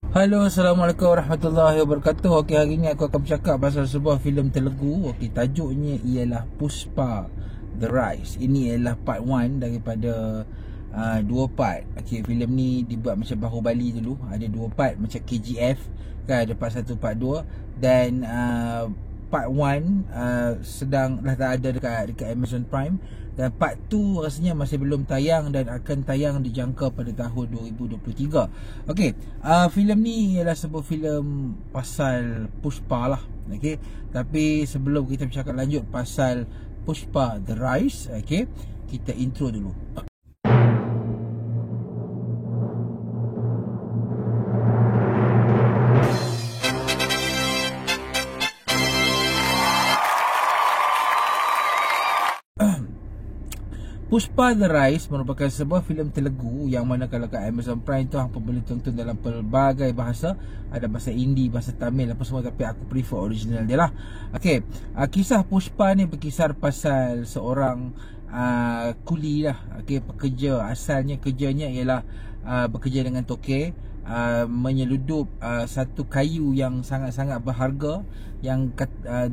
Halo, Assalamualaikum warahmatullahi wabarakatuh. Okey, hari ni aku akan bercakap pasal sebuah filem Telugu. Okey, tajuknya ialah Puspa The Rise. Ini ialah part 1 daripada dua part. Okey, filem ni dibuat macam Bahubali dulu. Ada dua part macam KGF kan, ada part 1, part 2 dan part 1 sedang dah ada dekat Amazon Prime, dan part 2 rasanya masih belum tayang dan akan tayang dijangka pada tahun 2023. Okey, filem ni ialah sebuah filem pasal Puspa lah. Okey, tapi sebelum kita bercakap lanjut pasal Puspa The Rise, okey, kita intro dulu. Puspa The Rise merupakan sebuah filem Telugu yang mana kalau kat Amazon Prime tu hampa boleh tonton dalam pelbagai bahasa. Ada bahasa Hindi, bahasa Tamil apa semua, tapi aku prefer original dia lah. Okey, kisah Puspa ni berkisar pasal seorang kuli lah. Okey, pekerja, asalnya kerjanya ialah bekerja dengan toke, menyeludup satu kayu yang sangat-sangat berharga yang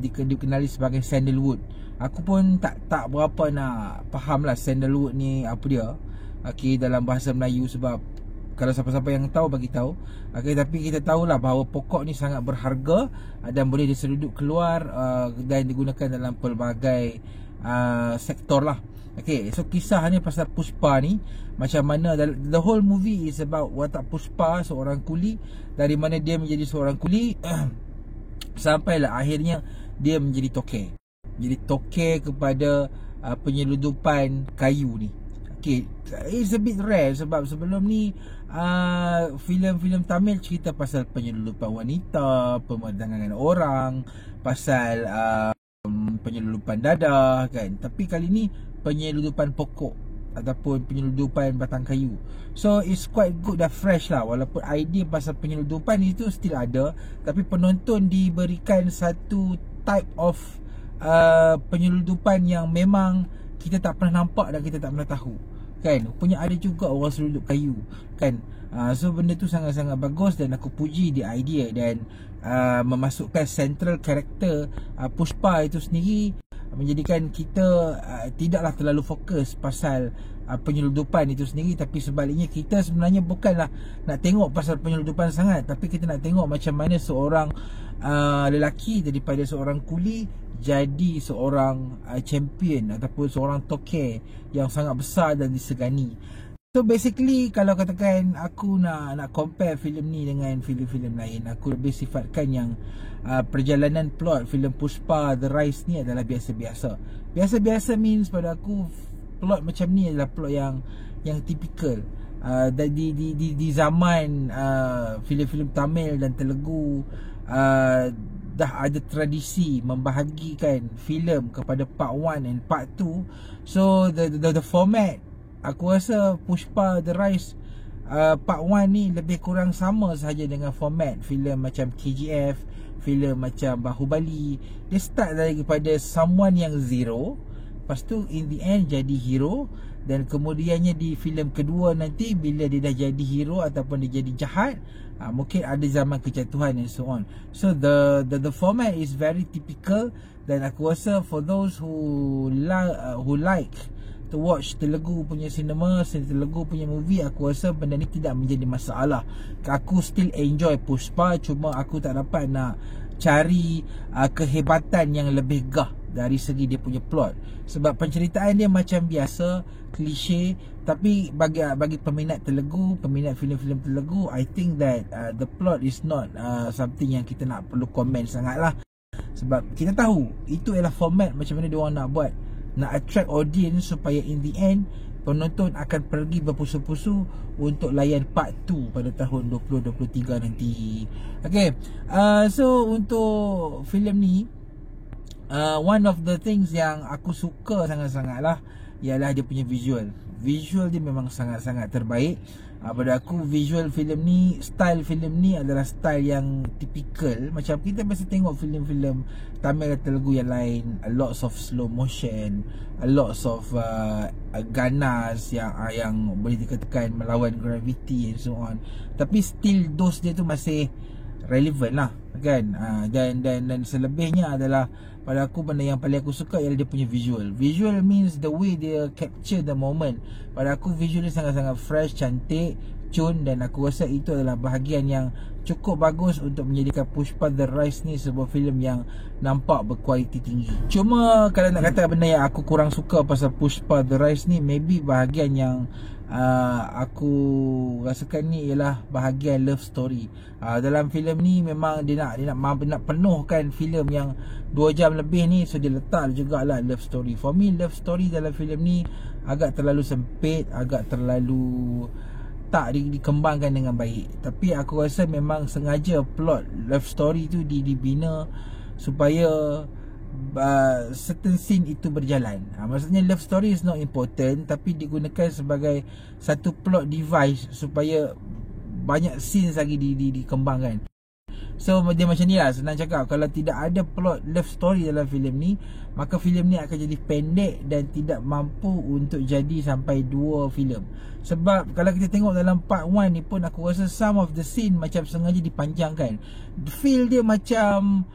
dikenali sebagai sandalwood. Aku pun tak berapa nak faham lah sandalwood ni apa dia, okey, dalam bahasa Melayu, sebab kalau siapa-siapa yang tahu bagi tahu. Okey, tapi kita tahulah bahawa pokok ni sangat berharga dan boleh diseludup keluar dan digunakan dalam pelbagai sektor lah. Okey, so kisah ni pasal Puspa ni, macam mana the whole movie is about watak Puspa, seorang kuli, dari mana dia menjadi seorang kuli sampailah akhirnya dia menjadi toke. Jadi toke kepada penyeludupan kayu ni. Okay, it's a bit rare sebab sebelum ni filem-filem Tamil cerita pasal penyeludupan wanita, pemandangan orang, pasal penyeludupan dadah kan. Tapi kali ni penyeludupan pokok ataupun penyeludupan batang kayu. So it's quite good dan fresh lah. Walaupun idea pasal penyeludupan itu still ada, tapi penonton diberikan satu type of penyeludupan yang memang kita tak pernah nampak dan kita tak pernah tahu kan. Punya ada juga orang seludup kayu kan. So benda tu sangat-sangat bagus dan aku puji di idea, dan memasukkan central character Puspa itu sendiri menjadikan kita tidaklah terlalu fokus pasal penyeludupan itu sendiri, tapi sebaliknya kita sebenarnya bukanlah nak tengok pasal penyeludupan sangat, tapi kita nak tengok macam mana seorang lelaki daripada seorang kuli jadi seorang champion ataupun seorang toke yang sangat besar dan disegani. So basically kalau katakan aku nak compare filem ni dengan filem-filem lain, aku lebih sifatkan yang perjalanan plot filem Puspa The Rise ni adalah biasa-biasa. Biasa-biasa means pada aku plot macam ni adalah plot yang typical di zaman filem-filem Tamil dan Telugu. Dah ada tradisi membahagikan filem kepada part 1 and part 2. So the format, aku rasa Puspa The Rise part 1 ni lebih kurang sama sahaja dengan format filem macam KGF, filem macam Bahubali. Dia start daripada someone yang zero, lepas tu in the end jadi hero, dan kemudiannya di filem kedua nanti bila dia dah jadi hero ataupun dia jadi jahat, mungkin ada zaman kejatuhan and so on. So the format is very typical, dan aku rasa for those who like to watch Telugu punya cinema, Telugu punya movie, aku rasa benda ni tidak menjadi masalah. Aku still enjoy Puspa, cuma aku tak dapat nak cari kehebatan yang lebih gah dari segi dia punya plot, sebab penceritaan dia macam biasa, klise. Tapi bagi peminat Telugu, peminat filem-filem Telugu, I think that the plot is not something yang kita nak perlu komen sangat lah, sebab kita tahu itu ialah format macam mana diorang nak buat, nak attract audience supaya in the end penonton akan pergi berpusu-pusu untuk layan part 2 pada tahun 2023 nanti. Okay, so untuk filem ni, one of the things yang aku suka sangat-sangat lah ialah dia punya visual. Visual dia memang sangat-sangat terbaik. Pada aku visual filem ni, style filem ni adalah style yang typical. Macam kita biasa tengok filem-filem Tamil atau Telugu yang lain, a lots of slow motion, a lots of ganas yang boleh dikatakan melawan gravity and so on. Tapi still dose dia tu masih relevant lah kan. Dan selebihnya adalah, pada aku benda yang paling aku suka ialah dia punya visual. Visual means the way dia capture the moment. Pada aku visual ni sangat-sangat fresh, cantik, cun, dan aku rasa itu adalah bahagian yang cukup bagus untuk menjadikan Pushpa The Rise ni sebuah filem yang nampak berkualiti tinggi. Cuma kalau nak kata benda yang aku kurang suka pasal Pushpa The Rise ni, maybe bahagian yang aku rasakan ni ialah bahagian love story. Dalam filem ni memang dia nak penuhkan filem yang 2 jam lebih ni, so dia letak jugalah love story. For me, love story dalam filem ni agak terlalu sempit, agak terlalu tak dikembangkan dengan baik. Tapi aku rasa memang sengaja plot love story tu dibina supaya certain scene itu berjalan. Maksudnya love story is not important, tapi digunakan sebagai satu plot device supaya banyak scenes lagi dikembangkan. So dia macam ni lah, senang cakap. Kalau tidak ada plot love story dalam filem ni, maka filem ni akan jadi pendek dan tidak mampu untuk jadi sampai 2 filem. Sebab kalau kita tengok dalam part 1 ni pun, aku rasa some of the scene macam sengaja dipanjangkan. Feel dia macam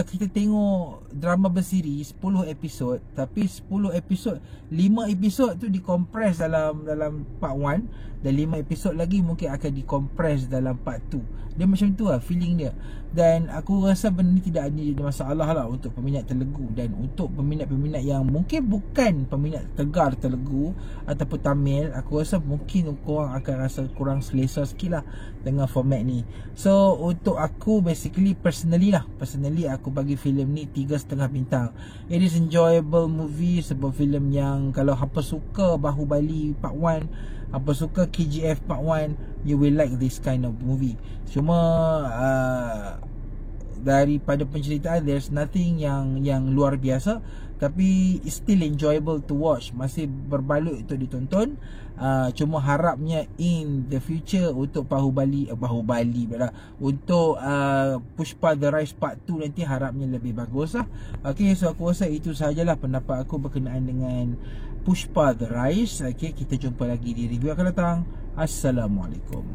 kita tengok drama bersiri 10 episod, tapi 10 episod, 5 episod tu dikompres dalam part 1, dan 5 episod lagi mungkin akan dikompres dalam part 2. Dia macam tu lah feeling dia. Dan aku rasa benda ni tidak ada masalah lah untuk peminat Telugu. Dan untuk peminat-peminat yang mungkin bukan peminat tegar Telugu ataupun Tamil, aku rasa mungkin korang akan rasa kurang selesa sikit lah dengan format ni. So untuk aku, basically personally aku bagi filem ni 3.5 bintang. It is enjoyable movie, sebuah filem yang kalau hampa suka Bahubali Part 1, hampa suka KGF Part 1, you will like this kind of movie. Cuma daripada penceritaan, there's nothing yang luar biasa, tapi still enjoyable to watch, masih berbalut untuk ditonton. Cuma harapnya in the future untuk Bahubali untuk Pushpa The Rise Part 2 nanti harapnya lebih bagus lah. Okay, so aku rasa itu sahajalah pendapat aku berkenaan dengan Pushpa The Rise. Okay, kita jumpa lagi di review akan datang. Assalamualaikum.